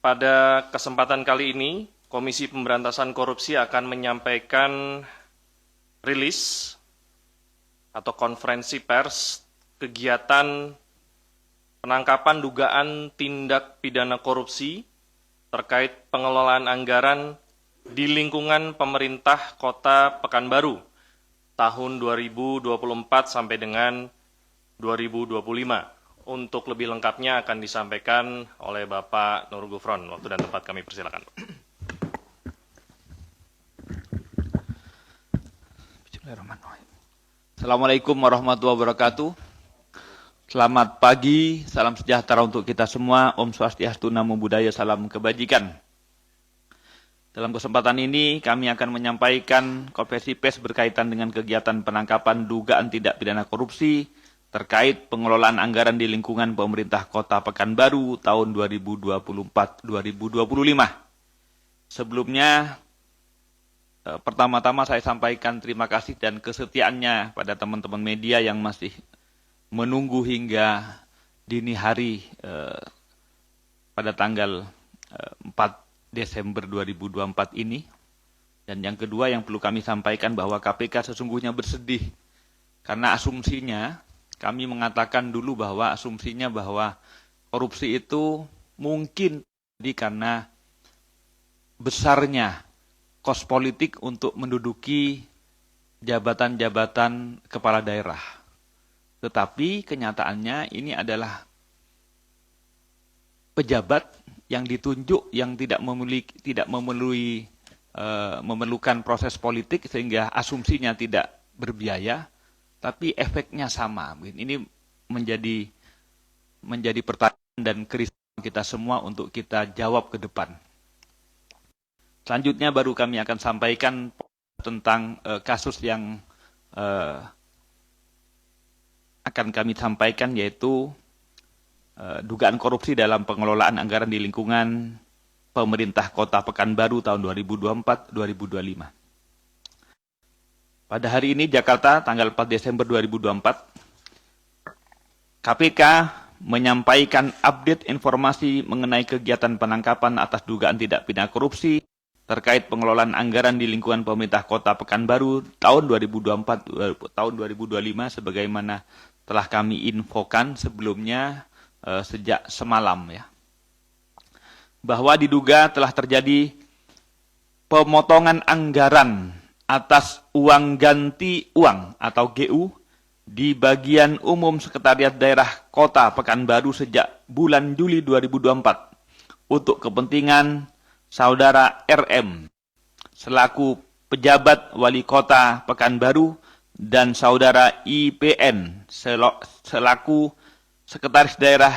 Pada kesempatan kali ini, Komisi Pemberantasan Korupsi akan menyampaikan rilis atau konferensi pers kegiatan penangkapan dugaan tindak pidana korupsi terkait pengelolaan anggaran di lingkungan pemerintah Kota Pekanbaru tahun 2024 sampai dengan 2025. Untuk lebih lengkapnya akan disampaikan oleh Bapak Nur Gufron. Waktu dan tempat kami persilakan. Assalamualaikum warahmatullahi wabarakatuh. Selamat pagi, salam sejahtera untuk kita semua. Om Swastiastu, Namo Buddhaya, salam kebajikan. Dalam kesempatan ini kami akan menyampaikan konferensi pers berkaitan dengan kegiatan penangkapan dugaan tindak pidana korupsi terkait pengelolaan anggaran di lingkungan pemerintah Kota Pekanbaru tahun 2024-2025. Sebelumnya, pertama-tama saya sampaikan terima kasih dan kesetiaannya pada teman-teman media yang masih menunggu hingga dini hari pada tanggal 4 Desember 2024 ini. Dan yang kedua yang perlu kami sampaikan bahwa KPK sesungguhnya bersedih karena asumsinya, kami mengatakan dulu bahwa asumsinya bahwa korupsi itu mungkin karena besarnya kos politik untuk menduduki jabatan-jabatan kepala daerah. Tetapi kenyataannya ini adalah pejabat yang ditunjuk yang tidak memerlukan proses politik sehingga asumsinya tidak berbiaya, tapi efeknya sama. Ini menjadi pertanyaan dan kerisauan kita semua untuk kita jawab ke depan. Selanjutnya baru kami akan sampaikan tentang kasus yang akan kami sampaikan, yaitu dugaan korupsi dalam pengelolaan anggaran di lingkungan pemerintah Kota Pekanbaru tahun 2024-2025. Pada hari ini Jakarta tanggal 4 Desember 2024, KPK menyampaikan update informasi mengenai kegiatan penangkapan atas dugaan tindak pidana korupsi terkait pengelolaan anggaran di lingkungan pemerintah Kota Pekanbaru tahun 2024 tahun 2025 sebagaimana telah kami infokan sebelumnya sejak semalam ya. Bahwa diduga telah terjadi pemotongan anggaran atas uang ganti uang atau GU di bagian umum Sekretariat Daerah Kota Pekanbaru sejak bulan Juli 2024 untuk kepentingan Saudara RM selaku pejabat Wali Kota Pekanbaru dan Saudara IPN selaku Sekretaris Daerah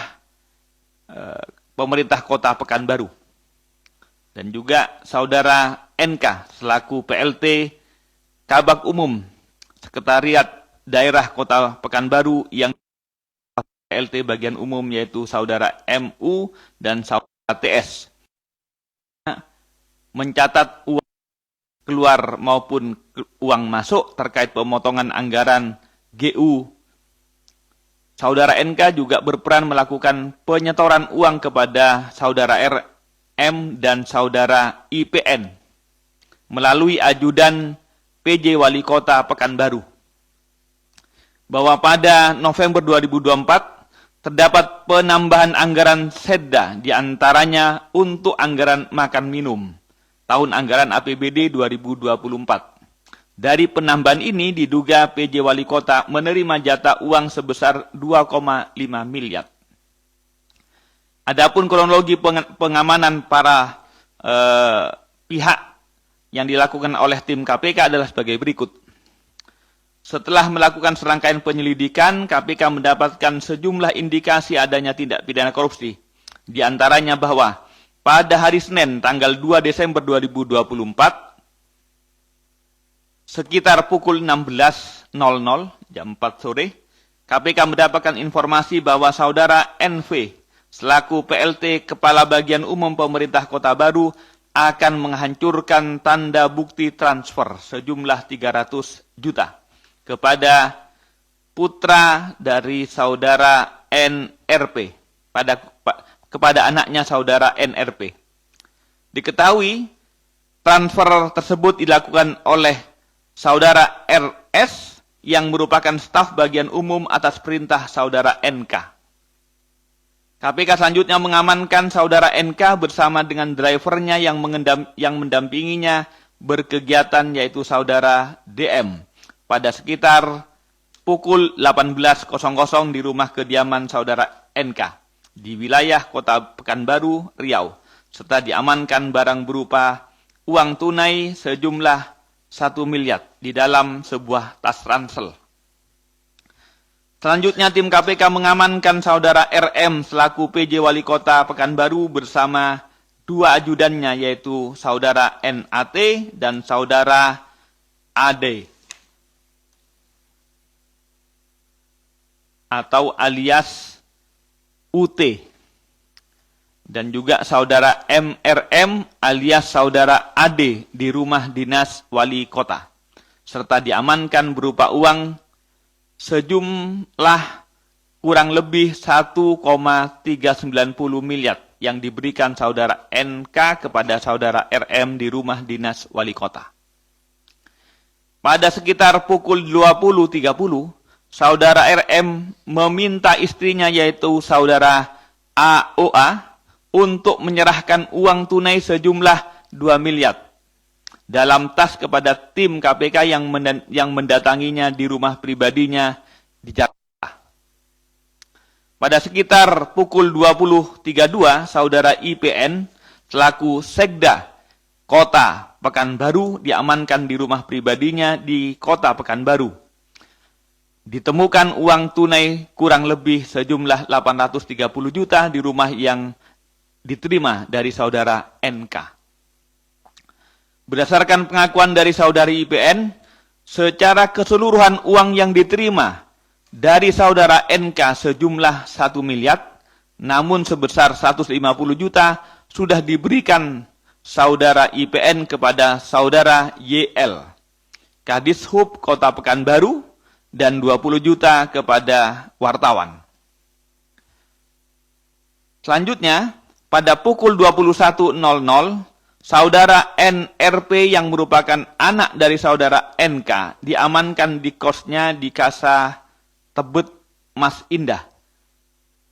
Pemerintah Kota Pekanbaru dan juga Saudara NK selaku PLT Kabag Umum Sekretariat Daerah Kota Pekanbaru yang PLT bagian umum yaitu Saudara MU dan Saudara TS mencatat uang keluar maupun uang masuk terkait pemotongan anggaran GU. Saudara NK juga berperan melakukan penyetoran uang kepada Saudara RM dan Saudara IPN melalui ajudan PJ Wali Kota Pekanbaru. Bahwa pada November 2024 terdapat penambahan anggaran Sedda diantaranya untuk anggaran makan minum tahun anggaran APBD 2024. Dari penambahan ini diduga PJ Wali Kota menerima jatah uang sebesar 2,5 miliar. Adapun kronologi pengamanan para pihak yang dilakukan oleh tim KPK adalah sebagai berikut. Setelah melakukan serangkaian penyelidikan, KPK mendapatkan sejumlah indikasi adanya tindak pidana korupsi. Di antaranya bahwa pada hari Senin tanggal 2 Desember 2024, sekitar pukul 16.00 jam 4 sore, KPK mendapatkan informasi bahwa Saudara NV selaku PLT Kepala Bagian Umum Pemerintah Kota Baru akan menghancurkan tanda bukti transfer sejumlah 300 juta kepada putra dari Saudara NRP kepada anaknya Saudara NRP. Diketahui transfer tersebut dilakukan oleh saudara RS yang merupakan staf bagian umum atas perintah saudara NK. KPK selanjutnya mengamankan saudara NK bersama dengan drivernya yang mendampinginya berkegiatan, yaitu saudara DM, pada sekitar pukul 18.00 di rumah kediaman saudara NK di wilayah Kota Pekanbaru, Riau, serta diamankan barang berupa uang tunai sejumlah 1 miliar di dalam sebuah tas ransel. Selanjutnya tim KPK mengamankan saudara RM selaku PJ Wali Kota Pekanbaru bersama 2 ajudannya, yaitu saudara NAT dan saudara AD atau alias UT, dan juga saudara MRM alias saudara AD di rumah dinas wali kota, serta diamankan berupa uang sejumlah kurang lebih 1,390 miliar yang diberikan saudara NK kepada saudara RM di rumah dinas wali kota. Pada sekitar pukul 20.30, saudara RM meminta istrinya, yaitu saudara AOA, untuk menyerahkan uang tunai sejumlah 2 miliar dalam tas kepada tim KPK yang mendatanginya di rumah pribadinya di Jakarta. Pada sekitar pukul 20.32, saudara IPN selaku Sekda Kota Pekanbaru diamankan di rumah pribadinya di Kota Pekanbaru. Ditemukan uang tunai kurang lebih sejumlah 830 juta di rumah yang diterima dari saudara NK. Berdasarkan pengakuan dari saudari IPN, secara keseluruhan uang yang diterima dari saudara NK sejumlah 1 miliar, namun sebesar 150 juta sudah diberikan saudara IPN kepada saudara YL, Kadishub Kota Pekanbaru, dan 20 juta kepada wartawan. Selanjutnya, pada pukul 21.00, saudara NRP yang merupakan anak dari saudara NK diamankan di kosnya di Kasa Tebet, Mas Indah.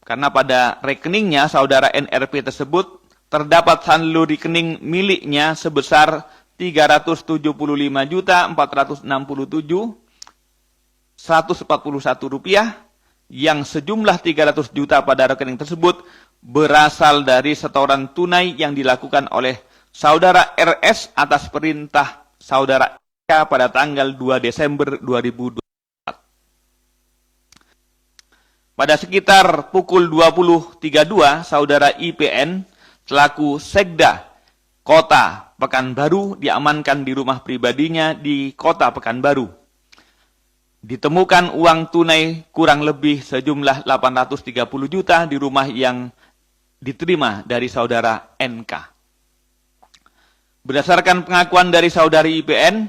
Karena pada rekeningnya saudara NRP tersebut terdapat saldo rekening miliknya sebesar 375.467.141 rupiah, yang sejumlah 300 juta pada rekening tersebut berasal dari setoran tunai yang dilakukan oleh saudara RS atas perintah saudara K pada tanggal 2 Desember 2024. Pada sekitar pukul 20.32, saudara IPN selaku Sekda Kota Pekanbaru diamankan di rumah pribadinya di Kota Pekanbaru. Ditemukan uang tunai kurang lebih sejumlah 830 juta di rumah yang diterima dari saudara NK. Berdasarkan pengakuan dari saudari IPN,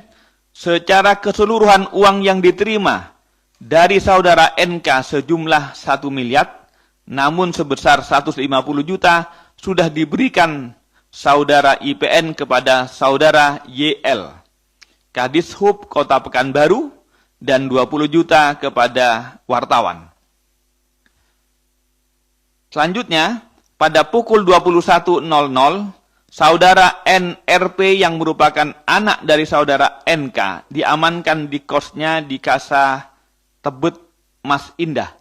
secara keseluruhan uang yang diterima dari saudara NK sejumlah 1 miliar, namun sebesar 150 juta sudah diberikan saudara IPN kepada saudara YL, Kadishub Kota Pekanbaru, dan 20 juta kepada wartawan. Selanjutnya, pada pukul 21.00, saudara NRP yang merupakan anak dari saudara NK diamankan di kosnya di Kasa Tebet, Mas Indah.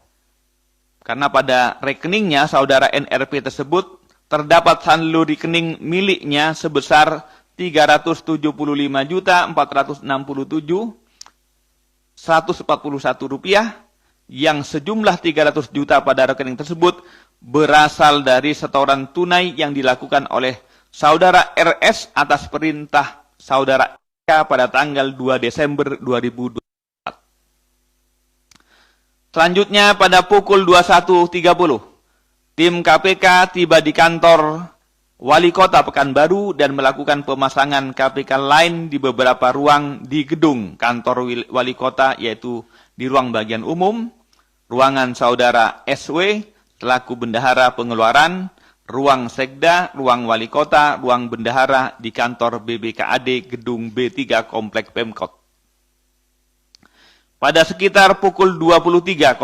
Karena pada rekeningnya saudara NRP tersebut terdapat saldo rekening miliknya sebesar 375.467.141 rupiah, yang sejumlah 300 juta pada rekening tersebut berasal dari setoran tunai yang dilakukan oleh saudara RS atas perintah saudara K pada tanggal 2 Desember 2024. Selanjutnya pada pukul 21.30, tim KPK tiba di kantor Wali Kota Pekanbaru dan melakukan pemasangan KPK lain di beberapa ruang di gedung kantor Wali Kota, yaitu di ruang bagian umum, ruangan saudara SW selaku bendahara pengeluaran, ruang sekda, ruang wali kota, ruang bendahara di kantor BBKAD Gedung B3 Komplek Pemkot. Pada sekitar pukul 23.00,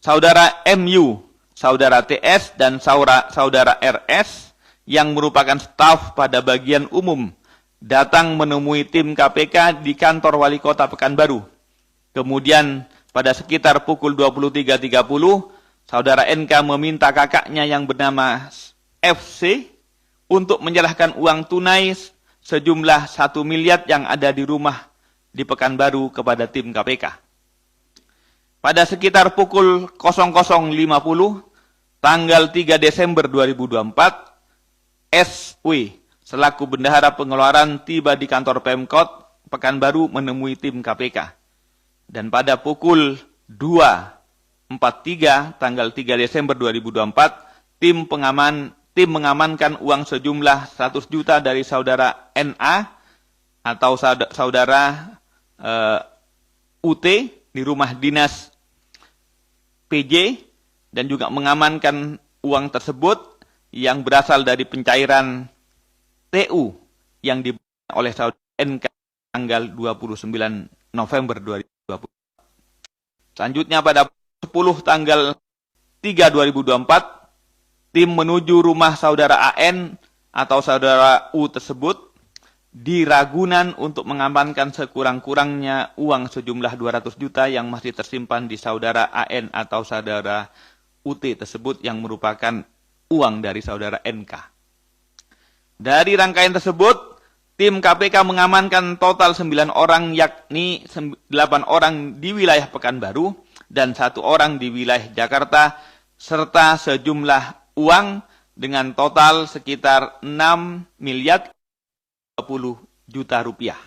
Saudara MU, Saudara TS, dan Saudara RS yang merupakan staf pada bagian umum datang menemui tim KPK di kantor wali kota Pekanbaru. Kemudian pada sekitar pukul 23.30, Saudara NK meminta kakaknya yang bernama FC untuk menyerahkan uang tunai sejumlah 1 miliar yang ada di rumah di Pekanbaru kepada tim KPK. Pada sekitar pukul 00.50, tanggal 3 Desember 2024, SW selaku bendahara pengeluaran tiba di kantor Pemkot Pekanbaru menemui tim KPK. Dan pada pukul 2.43 tanggal 3 Desember 2024, tim mengamankan uang sejumlah 100 juta dari Saudara NA atau Saudara UT di rumah dinas PJ, dan juga mengamankan uang tersebut yang berasal dari pencairan TU yang diberikan oleh Saudara NK tanggal 29 November 2020. Selanjutnya pada 10 tanggal 3 2024, tim menuju rumah Saudara AN atau Saudara U tersebut di Ragunan untuk mengamankan sekurang-kurangnya uang sejumlah 200 juta yang masih tersimpan di Saudara AN atau Saudara UT tersebut yang merupakan uang dari Saudara NK. Dari rangkaian tersebut, tim KPK mengamankan total 9 orang, yakni 8 orang di wilayah Pekanbaru dan 1 orang di wilayah Jakarta, serta sejumlah uang dengan total sekitar 6 miliar 20 juta rupiah.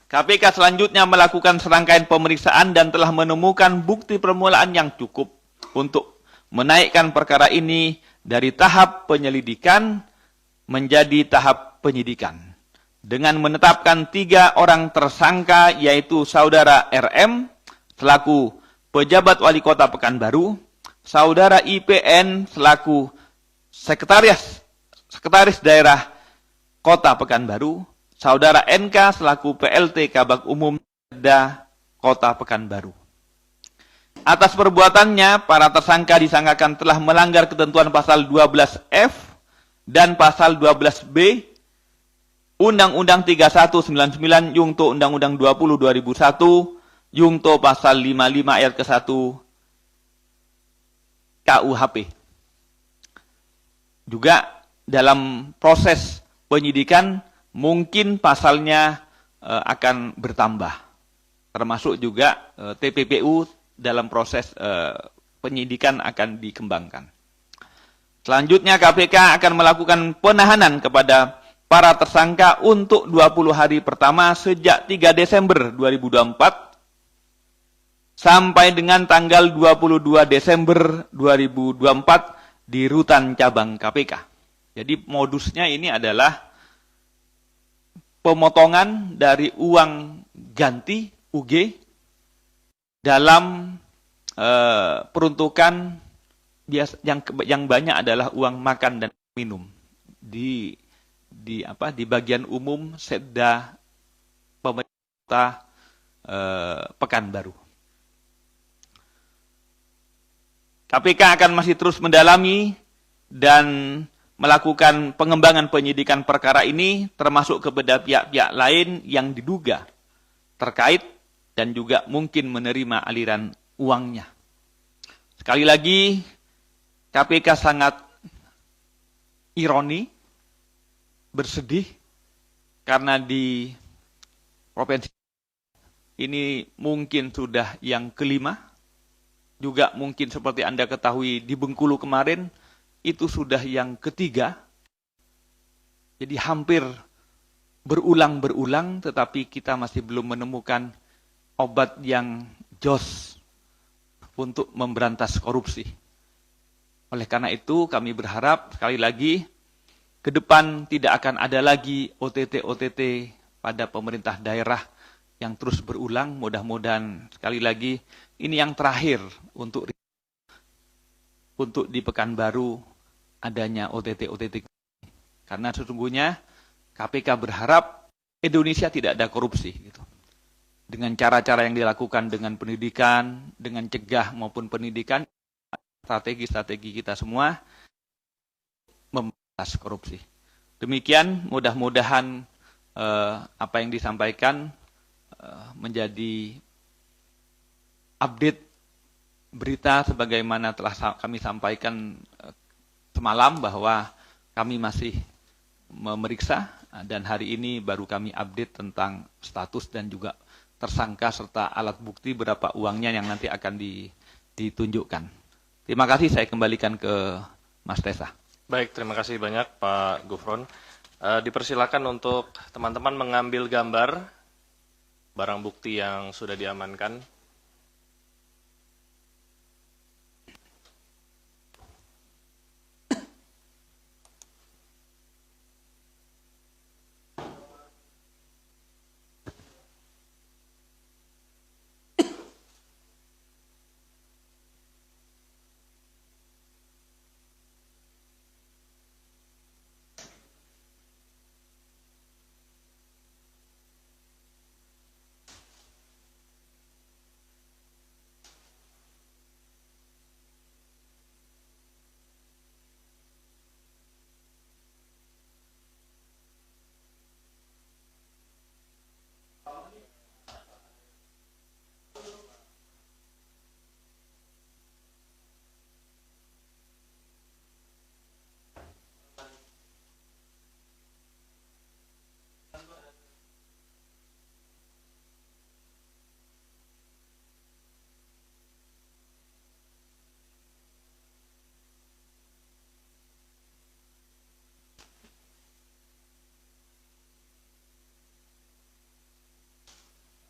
KPK selanjutnya melakukan serangkaian pemeriksaan dan telah menemukan bukti permulaan yang cukup untuk menaikkan perkara ini dari tahap penyelidikan menjadi tahap penyidikan, dengan menetapkan 3 orang tersangka, yaitu Saudara RM selaku pejabat wali kota Pekanbaru, Saudara IPN selaku sekretaris daerah kota Pekanbaru, Saudara NK selaku PLT Kabag Umum Kota Pekanbaru. Atas perbuatannya, para tersangka disangkakan telah melanggar ketentuan pasal 12F dan pasal 12B Undang-Undang 3199 Yungto Undang-Undang 20 2001 Yungto pasal 55 ayat ke-1 KUHP. Juga dalam proses penyidikan mungkin pasalnya akan bertambah. Termasuk juga TPPU dalam proses penyidikan akan dikembangkan. Selanjutnya KPK akan melakukan penahanan kepada para tersangka untuk 20 hari pertama sejak 3 Desember 2024 sampai dengan tanggal 22 Desember 2024 di rutan cabang KPK. Jadi modusnya ini adalah pemotongan dari uang ganti UG dalam peruntukan yang banyak adalah uang makan dan minum di bagian umum Setda Pemerintah Pekanbaru. KPK akan masih terus mendalami dan melakukan pengembangan penyidikan perkara ini, termasuk kepada pihak-pihak lain yang diduga terkait dan juga mungkin menerima aliran uangnya. Sekali lagi, KPK sangat ironi, bersedih, karena di provinsi ini mungkin sudah yang kelima, juga mungkin seperti Anda ketahui di Bengkulu kemarin, itu sudah yang ketiga. Jadi hampir berulang-berulang, tetapi kita masih belum menemukan obat yang jos untuk memberantas korupsi. Oleh karena itu kami berharap sekali lagi ke depan tidak akan ada lagi OTT pada pemerintah daerah yang terus berulang. Mudah-mudahan sekali lagi ini yang terakhir untuk untuk di Pekanbaru adanya OTT. Karena sesungguhnya KPK berharap Indonesia tidak ada korupsi. Gitu. Dengan cara-cara yang dilakukan dengan pendidikan, dengan cegah maupun pendidikan, strategi-strategi kita semua memberantas korupsi. Demikian mudah-mudahan apa yang disampaikan menjadi update berita sebagaimana telah kami sampaikan semalam bahwa kami masih memeriksa dan hari ini baru kami update tentang status dan juga tersangka serta alat bukti berapa uangnya yang nanti akan ditunjukkan. Terima kasih, saya kembalikan ke Mas Tesa. Baik, terima kasih banyak Pak Gufron. Dipersilakan untuk teman-teman mengambil gambar barang bukti yang sudah diamankan.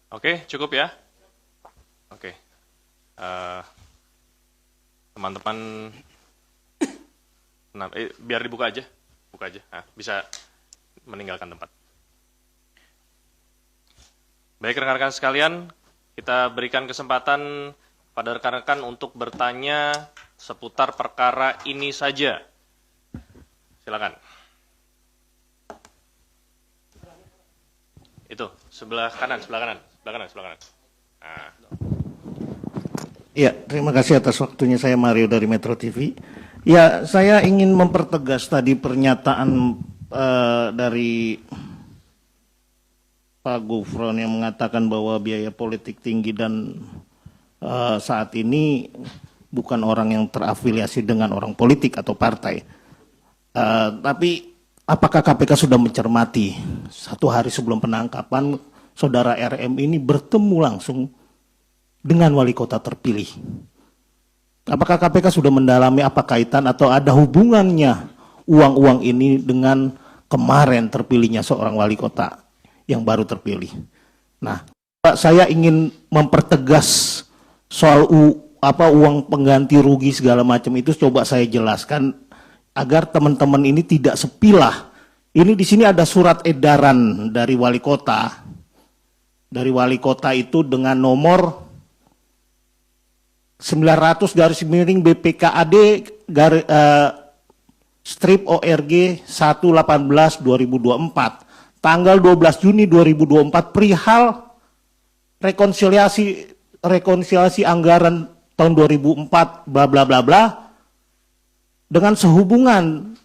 Oke, cukup ya? Oke. Teman-teman, biar dibuka aja. Buka aja. Nah, bisa meninggalkan tempat. Baik, rekan-rekan sekalian, kita berikan kesempatan pada rekan-rekan untuk bertanya seputar perkara ini saja. Silakan. Itu, sebelah kanan. Nah. Ya, terima kasih atas waktunya. Saya Mario dari Metro TV. Ya, saya ingin mempertegas tadi pernyataan dari Pak Gufron yang mengatakan bahwa biaya politik tinggi dan saat ini bukan orang yang terafiliasi dengan orang politik atau partai. Tapi apakah KPK sudah mencermati satu hari sebelum penangkapan saudara RM ini bertemu langsung dengan wali kota terpilih? Apakah KPK sudah mendalami apa kaitan atau ada hubungannya uang-uang ini dengan kemarin terpilihnya seorang wali kota yang baru terpilih? Nah, saya ingin mempertegas soal uang pengganti rugi segala macam itu, coba saya jelaskan agar teman-teman ini tidak sepilah. Ini di sini ada surat edaran dari wali kota. Dari wali kota itu dengan nomor 900/BPKAD strip ORG 1/18/2024 tanggal 12 Juni 2024 perihal rekonsiliasi anggaran tahun 2004 bla bla bla bla dengan sehubungan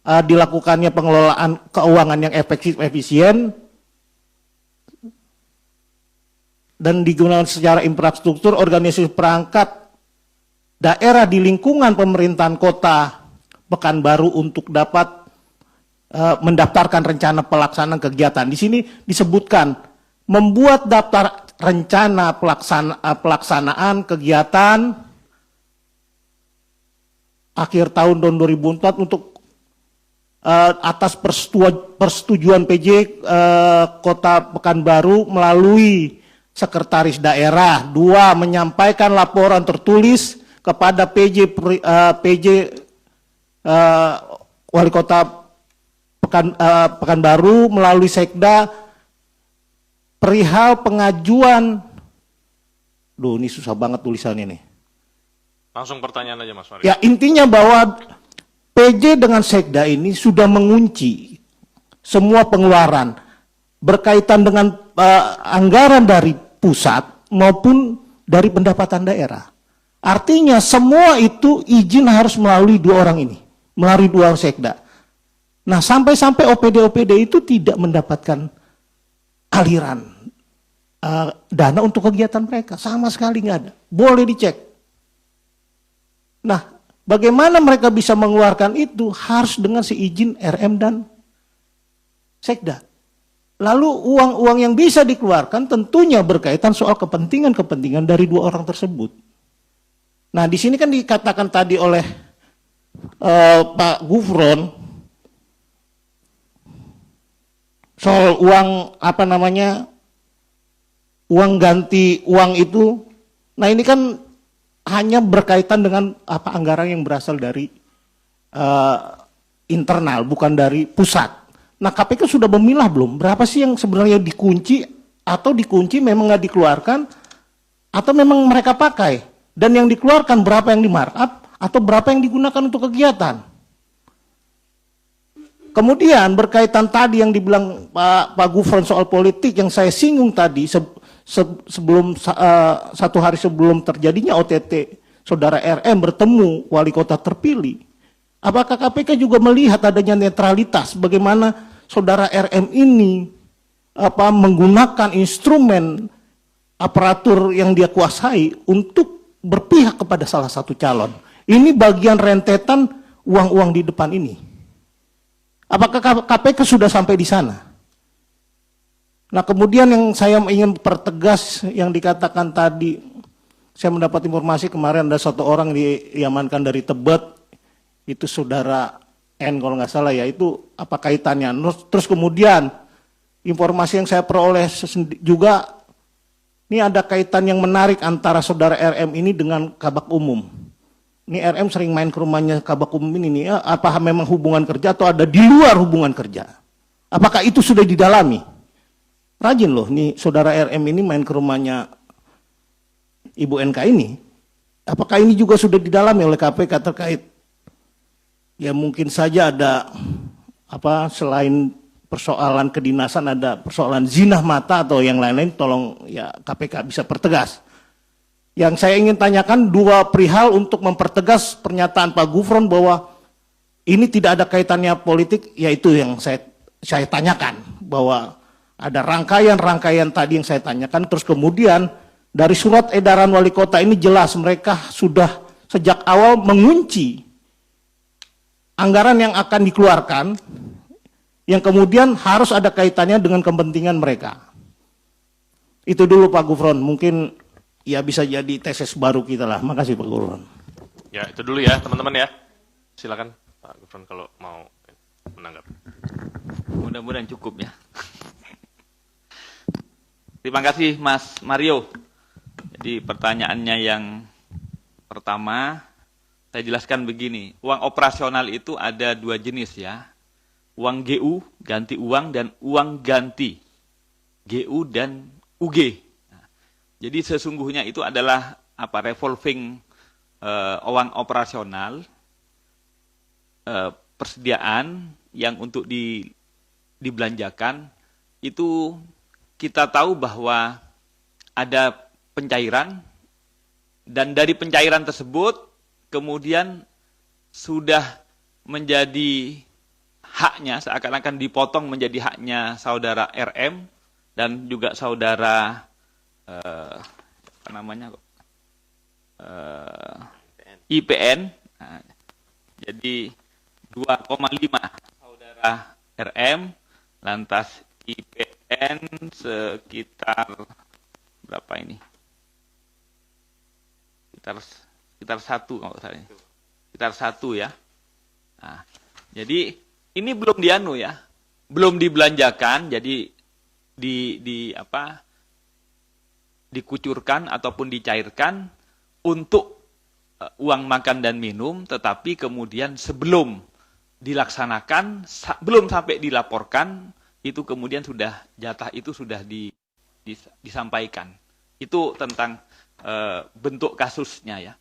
dilakukannya pengelolaan keuangan yang efektif efisien dan digunakan secara infrastruktur organisasi perangkat daerah di lingkungan pemerintahan kota Pekanbaru untuk dapat mendaftarkan rencana pelaksanaan kegiatan. Di sini disebutkan membuat daftar rencana pelaksanaan kegiatan akhir tahun 2004 untuk atas persetujuan PJ Kota Pekanbaru melalui Sekretaris Daerah. 2. Menyampaikan laporan tertulis kepada PJ Wali Kota Pekanbaru melalui Sekda perihal pengajuan. Duh, ini susah banget tulisannya nih. Langsung pertanyaan aja Mas Mario. Ya, intinya bahwa PJ dengan Sekda ini sudah mengunci semua pengeluaran berkaitan dengan anggaran dari pusat maupun dari pendapatan daerah. Artinya semua itu izin harus melalui dua orang ini, melalui dua Sekda. Nah, sampai-sampai OPD-OPD itu tidak mendapatkan aliran dana untuk kegiatan mereka, sama sekali nggak ada. Boleh dicek. Nah, bagaimana mereka bisa mengeluarkan itu harus dengan seizin RM dan Sekda. Lalu uang-uang yang bisa dikeluarkan tentunya berkaitan soal kepentingan-kepentingan dari dua orang tersebut. Nah, di sini kan dikatakan tadi oleh Pak Gufron soal uang uang ganti uang itu. Nah, ini kan hanya berkaitan dengan anggaran yang berasal dari internal, bukan dari pusat. Nah, KPK sudah memilah belum? Berapa sih yang sebenarnya dikunci atau dikunci memang nggak dikeluarkan atau memang mereka pakai? Dan yang dikeluarkan berapa yang di markup atau berapa yang digunakan untuk kegiatan? Kemudian berkaitan tadi yang dibilang Pak Gufron soal politik yang saya singgung tadi sebelum satu hari sebelum terjadinya OTT saudara RM bertemu wali kota terpilih. Apakah KPK juga melihat adanya netralitas bagaimana saudara RM ini menggunakan instrumen aparatur yang dia kuasai untuk berpihak kepada salah satu calon. Ini bagian rentetan uang-uang di depan ini. Apakah KPK sudah sampai di sana? Nah, kemudian yang saya ingin pertegas yang dikatakan tadi, saya mendapat informasi kemarin ada satu orang diamankan dari Tebet, itu saudara N kalau nggak salah ya, itu apa kaitannya? Terus kemudian informasi yang saya peroleh juga, ini ada kaitan yang menarik antara saudara RM ini dengan Kabak Umum. Ini RM sering main ke rumahnya Kabak Umum ini, apa memang hubungan kerja atau ada di luar hubungan kerja? Apakah itu sudah didalami? Rajin loh, nih saudara RM ini main ke rumahnya Ibu NK ini. Apakah ini juga sudah didalami oleh KPK terkait? Ya mungkin saja ada selain persoalan kedinasan ada persoalan zina mata atau yang lain-lain, tolong ya KPK bisa pertegas. Yang saya ingin tanyakan dua perihal untuk mempertegas pernyataan Pak Gufron bahwa ini tidak ada kaitannya politik, yaitu yang saya tanyakan bahwa ada rangkaian-rangkaian tadi yang saya tanyakan. Terus kemudian dari surat edaran wali kota ini jelas mereka sudah sejak awal mengunci anggaran yang akan dikeluarkan yang kemudian harus ada kaitannya dengan kepentingan mereka. Itu dulu Pak Gufron, mungkin ya bisa jadi tesis baru kita lah. Makasih Pak Gufron. Ya, itu dulu ya teman-teman ya. Silakan Pak Gufron kalau mau menanggapi. Mudah-mudahan cukup ya. Terima kasih Mas Mario. Jadi pertanyaannya yang pertama, saya jelaskan begini. Uang operasional itu ada dua jenis ya. Uang GU, ganti uang, dan uang ganti. GU dan UG. Jadi sesungguhnya itu adalah revolving uang operasional, persediaan yang untuk dibelanjakan. Itu kita tahu bahwa ada pencairan, dan dari pencairan tersebut kemudian sudah menjadi haknya, seakan-akan dipotong menjadi haknya saudara RM dan juga saudara IPN. Nah, jadi 2,5 saudara RM, lantas IPN sekitar berapa ini? Sekitar 1 kalau saya. Sekitar 1 ya. Nah, jadi ini belum dianu ya. Belum dibelanjakan, jadi dikucurkan ataupun dicairkan untuk uang makan dan minum, tetapi kemudian sebelum dilaksanakan, belum sampai dilaporkan, itu kemudian sudah jatah itu sudah disampaikan. Itu tentang bentuk kasusnya ya.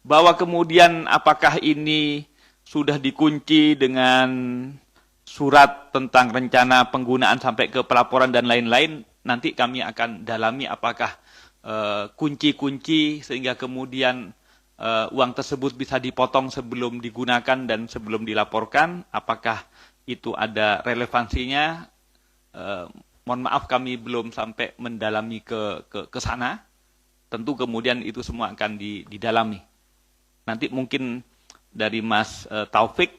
Bahwa kemudian apakah ini sudah dikunci dengan surat tentang rencana penggunaan sampai ke pelaporan dan lain-lain, nanti kami akan dalami apakah kunci-kunci sehingga kemudian uang tersebut bisa dipotong sebelum digunakan dan sebelum dilaporkan, apakah itu ada relevansinya. Mohon maaf kami belum sampai mendalami ke sana. Tentu kemudian itu semua akan didalami. Nanti mungkin dari Mas Taufik,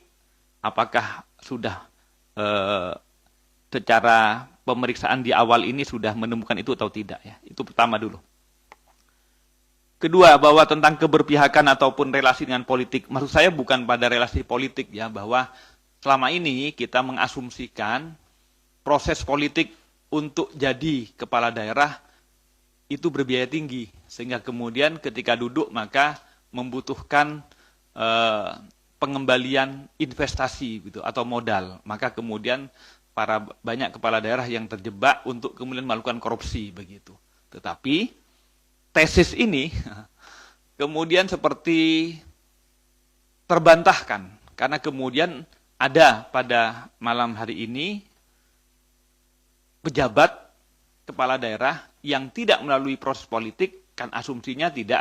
apakah sudah secara pemeriksaan di awal ini sudah menemukan itu atau tidak ya? Itu pertama dulu. Kedua, bahwa tentang keberpihakan ataupun relasi dengan politik, maksud saya bukan pada relasi politik ya, bahwa selama ini kita mengasumsikan proses politik untuk jadi kepala daerah itu berbiaya tinggi, sehingga kemudian ketika duduk maka membutuhkan pengembalian investasi gitu atau modal, maka kemudian banyak kepala daerah yang terjebak untuk kemudian melakukan korupsi begitu. Tetapi tesis ini kemudian seperti terbantahkan karena kemudian ada pada malam hari ini pejabat kepala daerah yang tidak melalui proses politik, kan asumsinya tidak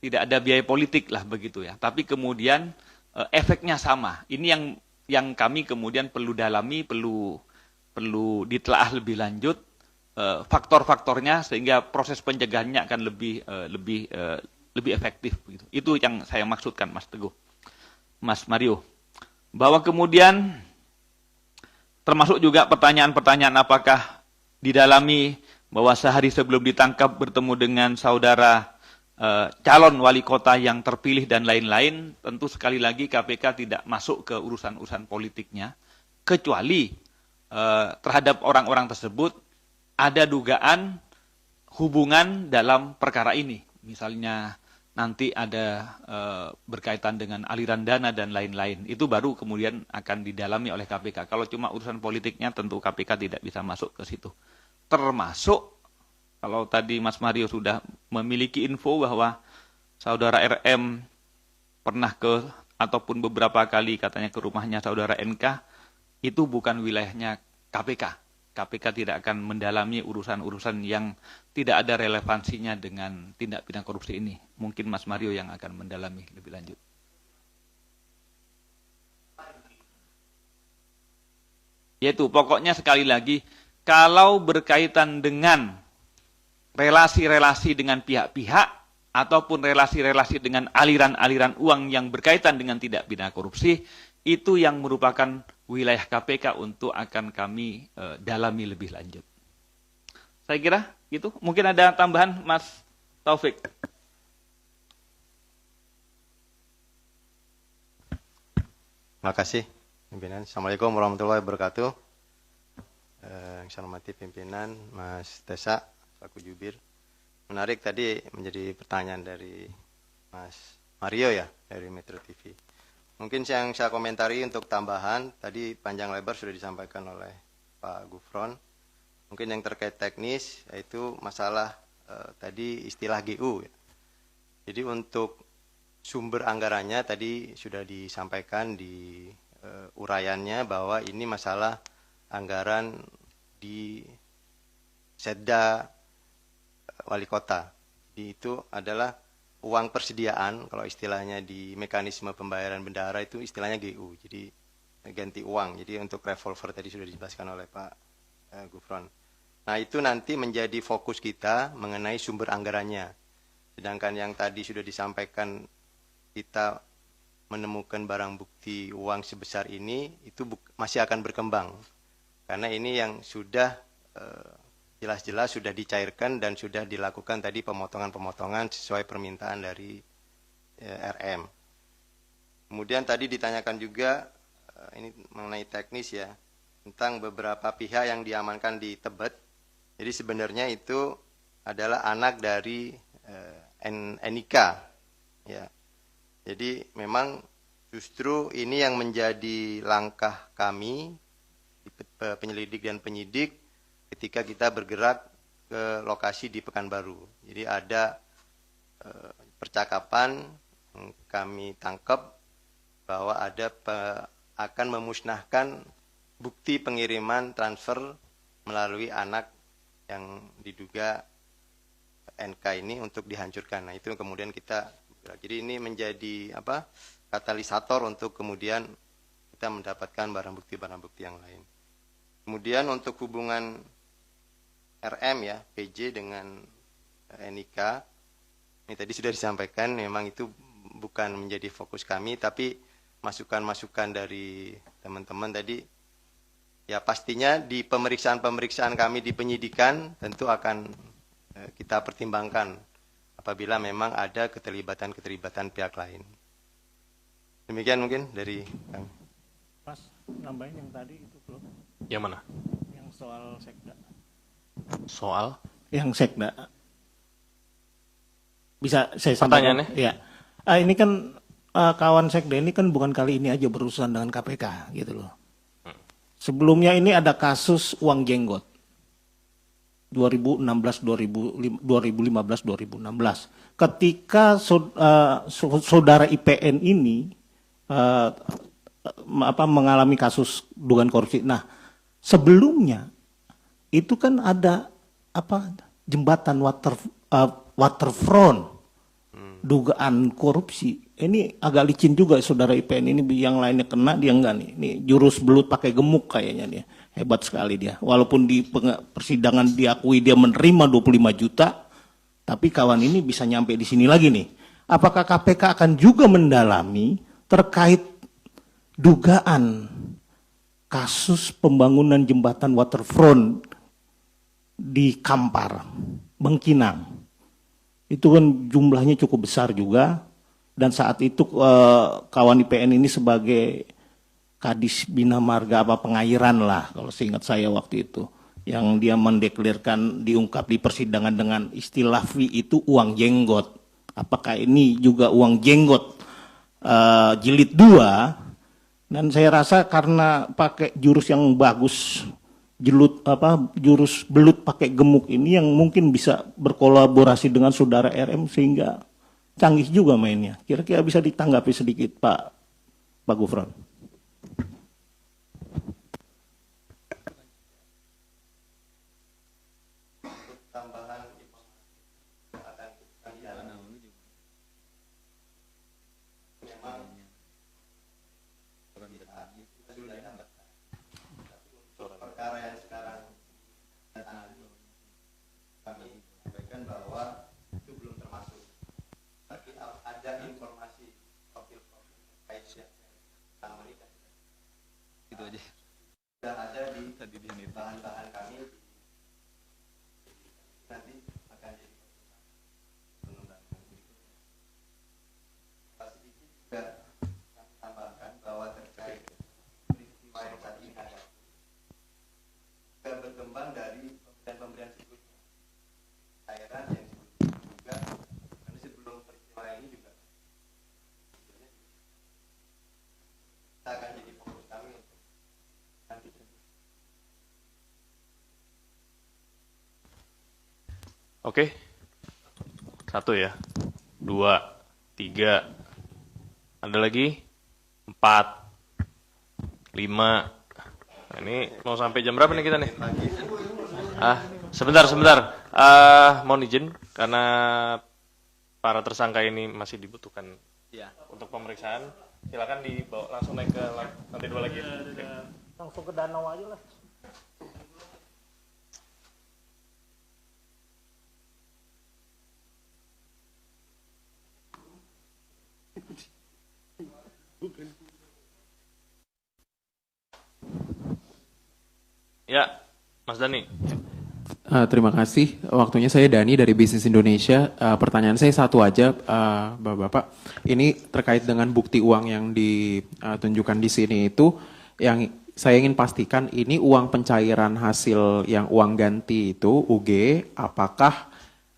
ada biaya politik lah begitu ya. Tapi kemudian efeknya sama. Ini yang kami kemudian perlu dalami, perlu ditelaah lebih lanjut faktor-faktornya sehingga proses pencegahannya akan lebih efektif begitu. Itu yang saya maksudkan Mas Teguh. Mas Mario. Bahwa kemudian termasuk juga pertanyaan-pertanyaan apakah didalami bahwa sehari sebelum ditangkap bertemu dengan saudara calon wali kota yang terpilih dan lain-lain, tentu sekali lagi KPK tidak masuk ke urusan-urusan politiknya, kecuali terhadap orang-orang tersebut ada dugaan hubungan dalam perkara ini. Misalnya nanti ada berkaitan dengan aliran dana dan lain-lain. Itu baru kemudian akan didalami oleh KPK. Kalau cuma urusan politiknya tentu KPK tidak bisa masuk ke situ. Termasuk kalau tadi Mas Mario sudah memiliki info bahwa saudara RM pernah ataupun beberapa kali katanya ke rumahnya saudara NK, itu bukan wilayahnya KPK. KPK tidak akan mendalami urusan-urusan yang tidak ada relevansinya dengan tindak pidana korupsi ini. Mungkin Mas Mario yang akan mendalami lebih lanjut. Yaitu pokoknya sekali lagi, kalau berkaitan dengan relasi-relasi dengan pihak-pihak ataupun relasi-relasi dengan aliran-aliran uang yang berkaitan dengan tindak pidana korupsi, itu yang merupakan wilayah KPK untuk akan kami dalami lebih lanjut. Saya kira itu. Mungkin ada tambahan Mas Taufik. Terima kasih pimpinan. Assalamualaikum warahmatullahi wabarakatuh. Yang saya hormati pimpinan Mas Tesa Pak Jubir. Menarik tadi menjadi pertanyaan dari Mas Mario ya, dari Metro TV. Mungkin yang saya komentari untuk tambahan, tadi panjang lebar sudah disampaikan oleh Pak Gufron. Mungkin yang terkait teknis, yaitu masalah tadi istilah GU. Jadi untuk sumber anggarannya tadi sudah disampaikan di uraiannya bahwa ini masalah anggaran di Setda Wali Kota. Jadi itu adalah uang persediaan, kalau istilahnya di mekanisme pembayaran bendahara itu istilahnya GU, jadi ganti uang. Jadi untuk revolver tadi sudah dijelaskan oleh Pak Gufron. Nah itu nanti menjadi fokus kita mengenai sumber anggarannya. Sedangkan yang tadi sudah disampaikan kita menemukan barang bukti uang sebesar ini, itu masih akan berkembang. Karena ini yang sudah jelas-jelas sudah dicairkan dan sudah dilakukan tadi pemotongan-pemotongan sesuai permintaan dari RM. Kemudian tadi ditanyakan juga, ini mengenai teknis ya, tentang beberapa pihak yang diamankan di Tebet. Jadi sebenarnya itu adalah anak dari NIK. Ya. Jadi memang justru ini yang menjadi langkah kami, penyelidik dan penyidik, ketika kita bergerak ke lokasi di Pekanbaru. Jadi ada percakapan kami tangkap bahwa akan memusnahkan bukti pengiriman transfer melalui anak yang diduga NK ini untuk dihancurkan. Nah, itu kemudian jadi ini menjadi katalisator untuk kemudian kita mendapatkan barang bukti yang lain. Kemudian untuk hubungan RM ya, PJ dengan NIK, ini tadi sudah disampaikan, memang itu bukan menjadi fokus kami, tapi masukan-masukan dari teman-teman tadi, ya pastinya di pemeriksaan-pemeriksaan kami di penyidikan tentu akan kita pertimbangkan apabila memang ada keterlibatan pihak lain. Demikian mungkin dari kami. Mas, nambahin yang tadi itu belum? Yang mana? Yang soal sekda. Soal? Yang sekda. Bisa saya sampaikan? Pertanyaannya? Ya. Ini kan kawan sekda ini kan bukan kali ini aja berurusan dengan KPK gitu loh. Sebelumnya ini ada kasus uang jenggot. 2015 2016. Ketika saudara IPN ini mengalami kasus dugaan korupsi. Nah, sebelumnya itu kan ada jembatan waterfront dugaan korupsi. Ini agak licin juga saudara IPN ini, yang lainnya kena dia enggak nih. Ini jurus belut pakai gemuk kayaknya dia. Hebat sekali dia. Walaupun di persidangan diakui dia menerima 25 juta, tapi kawan ini bisa nyampe di sini lagi nih. Apakah KPK akan juga mendalami terkait dugaan kasus pembangunan jembatan waterfront di Kampar, Bengkinang? Itu kan jumlahnya cukup besar juga, dan saat itu kawan IPN ini sebagai Kadis Bina Marga pengairan lah kalau seingat saya waktu itu, yang dia mendeklirkan diungkap di persidangan dengan istilah fee itu uang jenggot. Apakah ini juga uang jenggot jilid 2? Dan saya rasa karena pakai jurus yang bagus, jurus belut pakai gemuk ini yang mungkin bisa berkolaborasi dengan saudara RM sehingga canggih juga mainnya. Kira-kira bisa ditanggapi sedikit Pak Gufron. Sudah ada di bahan-bahan kami, nanti akan jadi pengembangan berikutnya. Sedikit juga kami tambahkan bahwa terkait peristiwa yang saat ini ada juga berkembang dari pemberian sebelumnya. Cairan yang juga karena sebelum peristiwa ini juga kita akan jadi fokus kami untuk nanti. Oke. 1 ya. 2, 3. Ada lagi? 4, 5. Nah, ini mau sampai jam berapa nih kita nih? Sebentar. Mohon izin karena para tersangka ini masih dibutuhkan untuk pemeriksaan. Silakan dibawa langsung naik ke lantai 2 lagi. Langsung ke danau aja lah. Ya, Mas Dani. Terima kasih. Waktunya saya Dani dari Bisnis Indonesia. Pertanyaan saya satu aja, Bapak. Ini terkait dengan bukti uang yang ditunjukkan di sini itu, yang saya ingin pastikan ini uang pencairan hasil yang uang ganti itu UG, apakah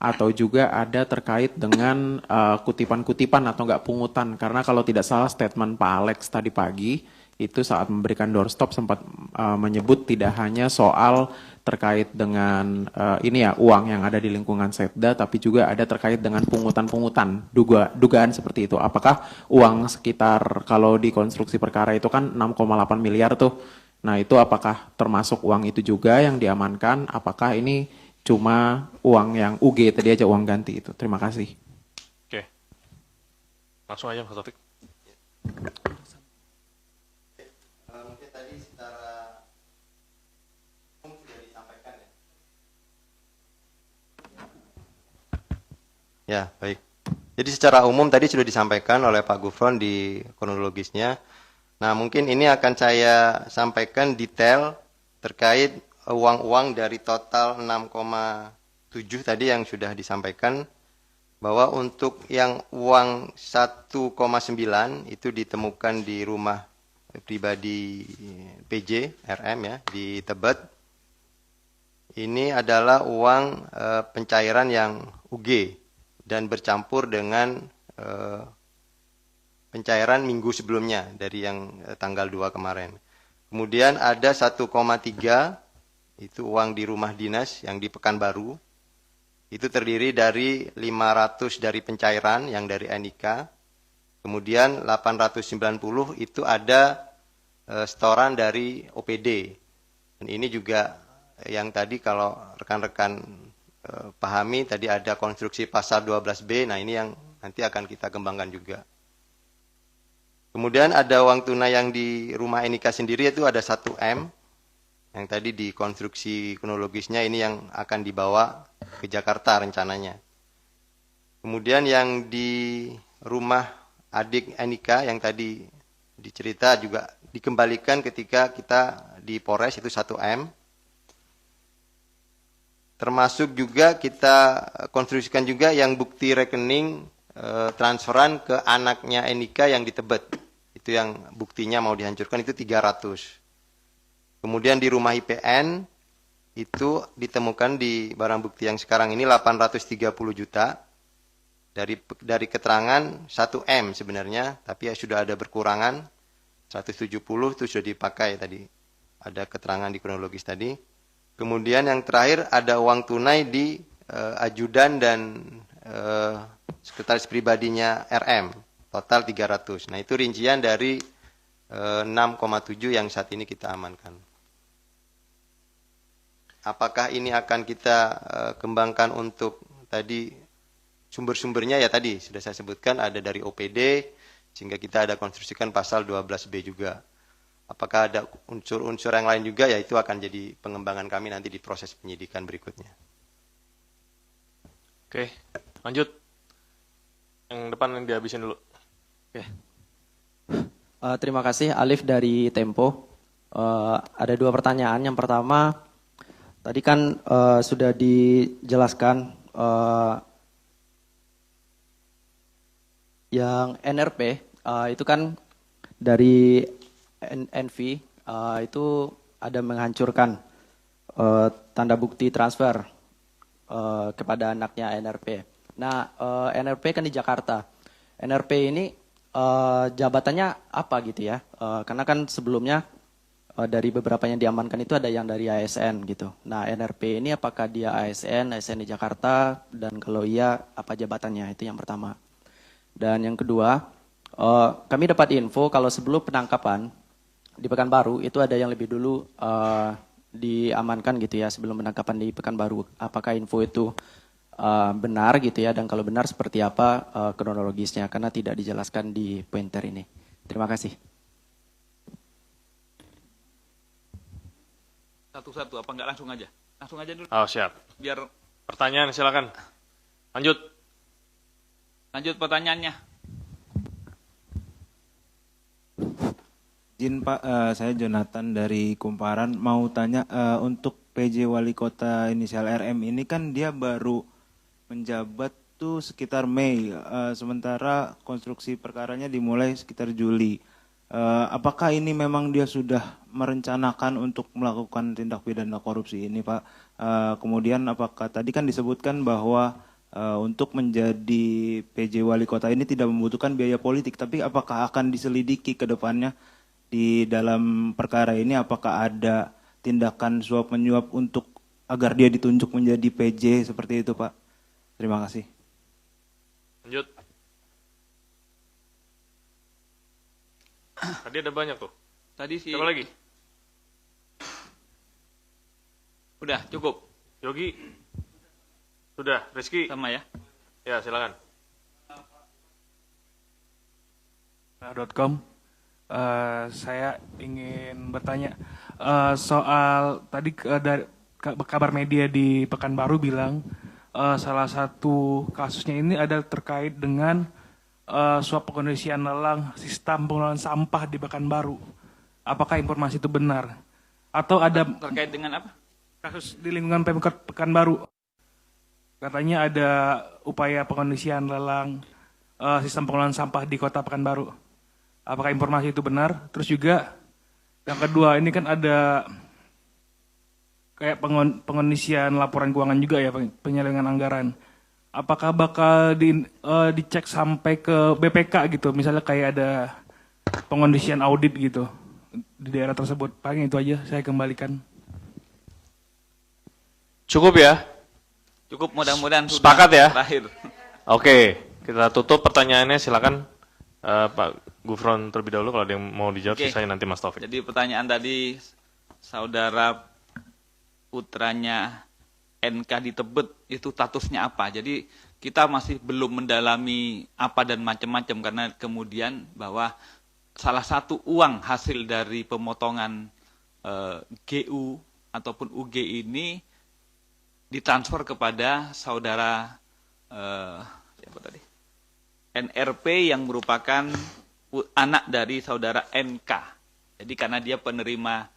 atau juga ada terkait dengan kutipan-kutipan atau enggak pungutan? Karena kalau tidak salah statement Pak Alex tadi pagi itu saat memberikan doorstop sempat menyebut tidak hanya soal terkait dengan ini ya uang yang ada di lingkungan Setda, tapi juga ada terkait dengan pungutan-pungutan, dugaan seperti itu. Apakah uang sekitar kalau di konstruksi perkara itu kan 6,8 miliar tuh, nah itu apakah termasuk uang itu juga yang diamankan? Apakah ini cuma uang yang UG tadi aja, uang ganti itu? Terima kasih. Oke. Langsung aja Mas Taufik. Mungkin tadi secara umum sudah disampaikan ya. Ya, baik. Jadi secara umum tadi sudah disampaikan oleh Pak Gufron di kronologisnya. Nah, mungkin ini akan saya sampaikan detail terkait uang-uang dari total 6,7 tadi yang sudah disampaikan, bahwa untuk yang uang 1,9 itu ditemukan di rumah pribadi PJ RM ya di Tebet. Ini adalah uang pencairan yang UG dan bercampur dengan pencairan minggu sebelumnya dari yang tanggal 2 kemarin. Kemudian ada 1,3 itu uang di rumah dinas yang di Pekanbaru. Itu terdiri dari 500 dari pencairan yang dari NIK. Kemudian 890 itu ada setoran dari OPD. Dan ini juga yang tadi kalau rekan-rekan pahami, tadi ada konstruksi pasal 12B, nah ini yang nanti akan kita kembangkan juga. Kemudian ada uang tunai yang di rumah NIK sendiri itu ada 1M, yang tadi di konstruksi kronologisnya ini yang akan dibawa ke Jakarta rencananya. Kemudian yang di rumah adik NIK yang tadi dicerita juga dikembalikan ketika kita di Polres itu 1M. Termasuk juga kita konstruksikan juga yang bukti rekening transferan ke anaknya NIK yang di Tebet. Itu yang buktinya mau dihancurkan itu 300. Kemudian di rumah IPN itu ditemukan di barang bukti yang sekarang ini 830 juta. Dari keterangan 1M sebenarnya, tapi ya sudah ada berkurangan. 170 itu sudah dipakai tadi. Ada keterangan di kronologis tadi. Kemudian yang terakhir ada uang tunai di ajudan dan sekretaris pribadinya RM. Total 300. Nah itu rincian dari 6,7 yang saat ini kita amankan. Apakah ini akan kita kembangkan untuk tadi sumber-sumbernya ya tadi sudah saya sebutkan ada dari OPD sehingga kita ada konstruksikan pasal 12B juga. Apakah ada unsur-unsur yang lain juga ya itu akan jadi pengembangan kami nanti di proses penyidikan berikutnya. Oke, lanjut. Yang depan yang dihabisin dulu. Oke. Terima kasih Alif dari Tempo. Ada dua pertanyaan. Yang pertama, tadi kan sudah dijelaskan yang NRP itu kan dari NV itu ada menghancurkan tanda bukti transfer kepada anaknya NRP. Nah, NRP kan di Jakarta. NRP ini jabatannya apa gitu ya? Karena kan sebelumnya dari beberapa yang diamankan itu ada yang dari ASN gitu. Nah, NRP ini apakah dia ASN di Jakarta, dan kalau iya apa jabatannya? Itu yang pertama. Dan yang kedua, kami dapat info kalau sebelum penangkapan di Pekanbaru itu ada yang lebih dulu diamankan gitu ya sebelum penangkapan di Pekanbaru. Apakah info itu benar gitu ya, dan kalau benar seperti apa kronologisnya, karena tidak dijelaskan di pointer ini. Terima kasih. Satu-satu, apa enggak langsung aja? Langsung aja dulu. Oh, siap. Biar Pertanyaan silakan. Lanjut. lanjut pertanyaannya. Izin Pak, saya Jonathan dari Kumparan mau tanya untuk PJ Wali Kota inisial RM ini kan dia baru menjabat tuh sekitar Mei, sementara konstruksi perkaranya dimulai sekitar Juli. Apakah ini memang dia sudah merencanakan untuk melakukan tindak pidana korupsi ini Pak? Kemudian apakah tadi kan disebutkan bahwa untuk menjadi PJ Wali Kota ini tidak membutuhkan biaya politik, tapi apakah akan diselidiki ke depannya di dalam perkara ini apakah ada tindakan suap menyuap untuk agar dia ditunjuk menjadi PJ seperti itu, Pak? Terima kasih. Lanjut. Tadi ada banyak tuh. Tadi sih. Siapa lagi? Udah cukup. Yogi. Sudah. Rizky. Sama ya. Ya, silakan. .com. Saya ingin bertanya soal tadi dari kabar media di Pekanbaru bilang salah satu kasusnya ini adalah terkait dengan suap pengondisian lelang sistem pengelolaan sampah di Pekanbaru. Apakah informasi itu benar? Atau ada Terkait dengan apa? kasus di lingkungan Pemkot Pekanbaru? Katanya ada upaya pengondisian lelang sistem pengelolaan sampah di Kota Pekanbaru. Apakah informasi itu benar? Terus juga yang kedua, ini kan ada kayak pengondisian laporan keuangan juga ya, penyelewengan anggaran. Apakah bakal dicek sampai ke BPK gitu? Misalnya kayak ada pengondisian audit gitu di daerah tersebut. Paling itu aja, saya kembalikan. Cukup ya? Cukup, mudah-mudahan sudah Sepakat ya? terakhir. Oke, kita tutup pertanyaannya. Silakan Pak Gufron terlebih dahulu kalau ada yang mau dijawab. Oke. Sisanya nanti Mas Taufik. Jadi pertanyaan tadi saudara putranya NK di Tebet itu statusnya apa? Jadi kita masih belum mendalami apa dan macam-macam karena kemudian bahwa salah satu uang hasil dari pemotongan GU ataupun UG ini ditransfer kepada saudara siapa tadi? NRP yang merupakan anak dari saudara NK. Jadi karena dia penerima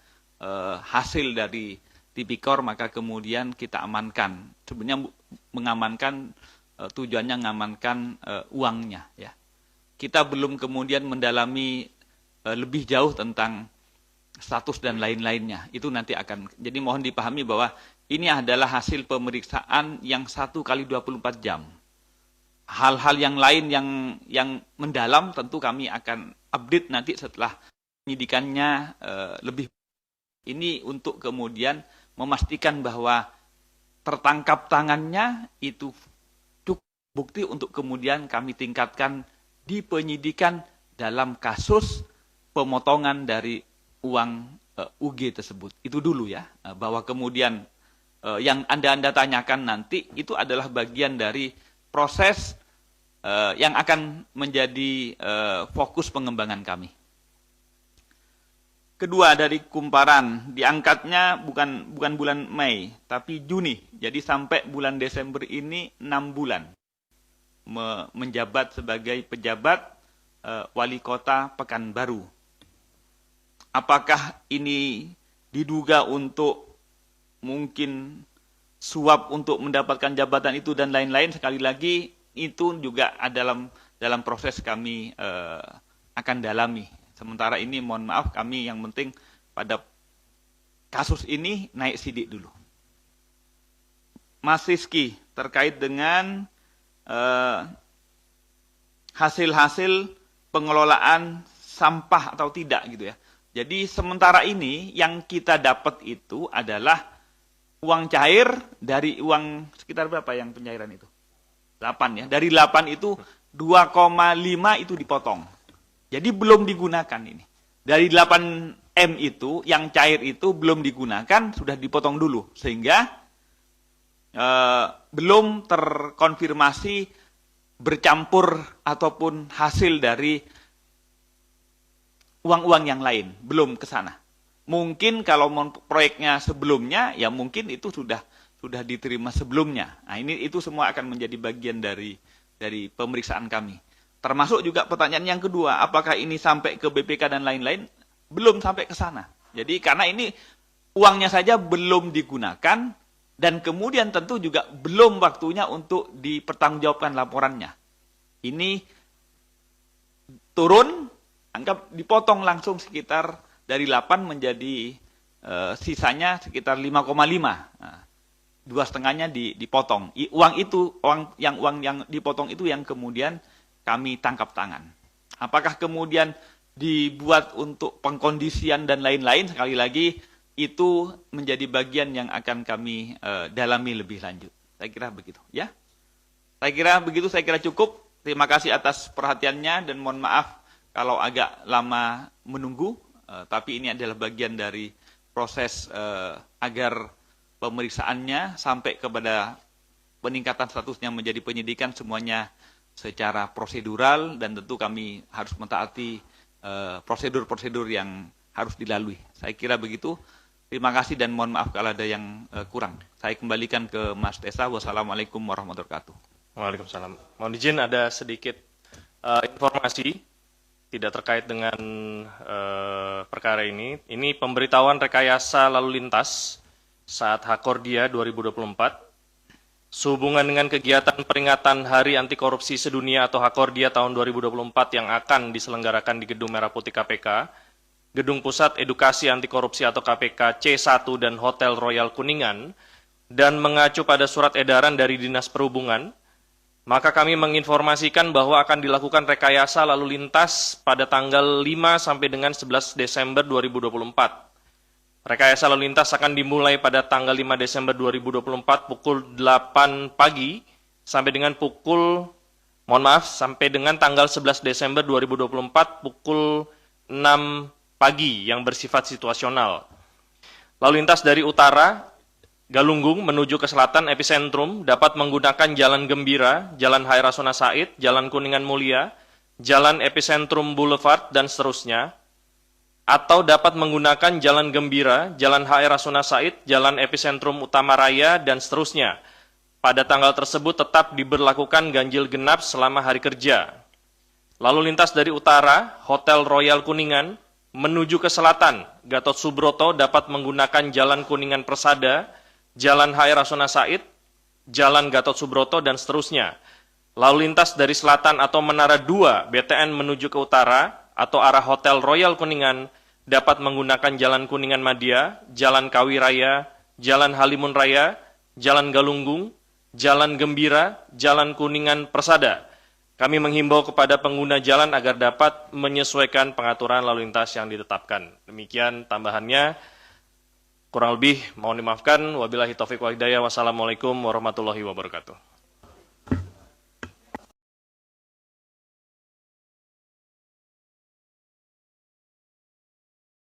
hasil dari Tipikor, maka kemudian kita amankan. Sebenarnya mengamankan tujuannya mengamankan uangnya. Ya. Kita belum kemudian mendalami lebih jauh tentang status dan lain-lainnya. Itu nanti akan. Jadi mohon dipahami bahwa ini adalah hasil pemeriksaan yang 1 kali 24 jam. Hal-hal yang lain yang mendalam tentu kami akan update nanti setelah penyidikannya lebih. Ini untuk kemudian memastikan bahwa tertangkap tangannya itu cukup bukti untuk kemudian kami tingkatkan di penyidikan dalam kasus pemotongan dari uang UG tersebut. Itu dulu ya, bahwa kemudian yang Anda tanyakan nanti itu adalah bagian dari proses yang akan menjadi fokus pengembangan kami. Kedua, dari Kumparan, diangkatnya bukan bulan Mei, tapi Juni. Jadi sampai bulan Desember ini 6 bulan menjabat sebagai pejabat wali kota Pekanbaru. Apakah ini diduga untuk mungkin suap untuk mendapatkan jabatan itu dan lain-lain? Sekali lagi itu juga dalam proses kami akan dalami. Sementara ini mohon maaf kami yang penting pada kasus ini naik sidik dulu. Mas Rizky terkait dengan hasil-hasil pengelolaan sampah atau tidak gitu ya. Jadi sementara ini yang kita dapat itu adalah uang cair dari uang sekitar berapa yang pencairan itu? 8 ya. Dari 8 itu 2,5 itu dipotong. Jadi belum digunakan ini. Dari 8M itu, yang cair itu belum digunakan, sudah dipotong dulu. Sehingga belum terkonfirmasi bercampur ataupun hasil dari uang-uang yang lain. Belum ke sana. Mungkin kalau proyeknya sebelumnya, ya mungkin itu sudah diterima sebelumnya. Nah, itu semua akan menjadi bagian dari pemeriksaan kami. Termasuk juga pertanyaan yang kedua, apakah ini sampai ke BPK dan lain-lain? Belum sampai ke sana. Jadi karena ini uangnya saja belum digunakan dan kemudian tentu juga belum waktunya untuk dipertanggungjawabkan laporannya. Ini turun, anggap dipotong langsung sekitar dari 8 menjadi sisanya sekitar 5,5. Nah, 2,5-nya dipotong. Uang yang dipotong itu yang kemudian kami tangkap tangan. Apakah kemudian dibuat untuk pengkondisian dan lain-lain, sekali lagi itu menjadi bagian yang akan kami dalami lebih lanjut. Saya kira begitu, ya. Saya kira begitu, saya kira cukup. Terima kasih atas perhatiannya dan mohon maaf kalau agak lama menunggu, tapi ini adalah bagian dari proses agar pemeriksaannya sampai kepada peningkatan statusnya menjadi penyidikan semuanya secara prosedural, dan tentu kami harus mentaati prosedur-prosedur yang harus dilalui. Saya kira begitu. Terima kasih dan mohon maaf kalau ada yang kurang. Saya kembalikan ke Mas Tessa. Wassalamualaikum warahmatullahi wabarakatuh. Waalaikumsalam. Mohon izin ada sedikit informasi tidak terkait dengan perkara ini. Ini pemberitahuan rekayasa lalu lintas saat Hakordia 2024 sehubungan dengan kegiatan peringatan Hari Anti Korupsi Sedunia atau Hakordia tahun 2024 yang akan diselenggarakan di Gedung Merah Putih KPK, Gedung Pusat Edukasi Anti Korupsi atau KPK C1 dan Hotel Royal Kuningan, dan mengacu pada surat edaran dari Dinas Perhubungan, maka kami menginformasikan bahwa akan dilakukan rekayasa lalu lintas pada tanggal 5 sampai dengan 11 Desember 2024. Rekayasa lalu lintas akan dimulai pada tanggal 5 Desember 2024 pukul 8 pagi sampai dengan sampai dengan tanggal 11 Desember 2024 pukul 6 pagi yang bersifat situasional. Lalu lintas dari utara, Galunggung menuju ke selatan epicentrum dapat menggunakan Jalan Gembira, Jalan Hai Rasuna Said, Jalan Kuningan Mulia, Jalan Epicentrum Boulevard, dan seterusnya. Atau dapat menggunakan Jalan Gembira, Jalan Hai Rasuna Said, Jalan Epicentrum Utama Raya, dan seterusnya. Pada tanggal tersebut tetap diberlakukan ganjil genap selama hari kerja. Lalu lintas dari utara, Hotel Royal Kuningan, menuju ke selatan, Gatot Subroto dapat menggunakan Jalan Kuningan Persada, Jalan Hai Rasuna Said, Jalan Gatot Subroto, dan seterusnya. Lalu lintas dari selatan atau Menara 2 BTN menuju ke utara atau arah Hotel Royal Kuningan dapat menggunakan Jalan Kuningan Madia, Jalan Kawi Raya, Jalan Halimun Raya, Jalan Galunggung, Jalan Gembira, Jalan Kuningan Persada. Kami menghimbau kepada pengguna jalan agar dapat menyesuaikan pengaturan lalu lintas yang ditetapkan. Demikian tambahannya. Kurang lebih mohon dimaafkan. Wabillahi taufiq wal hidayah. Wassalamualaikum warahmatullahi wabarakatuh.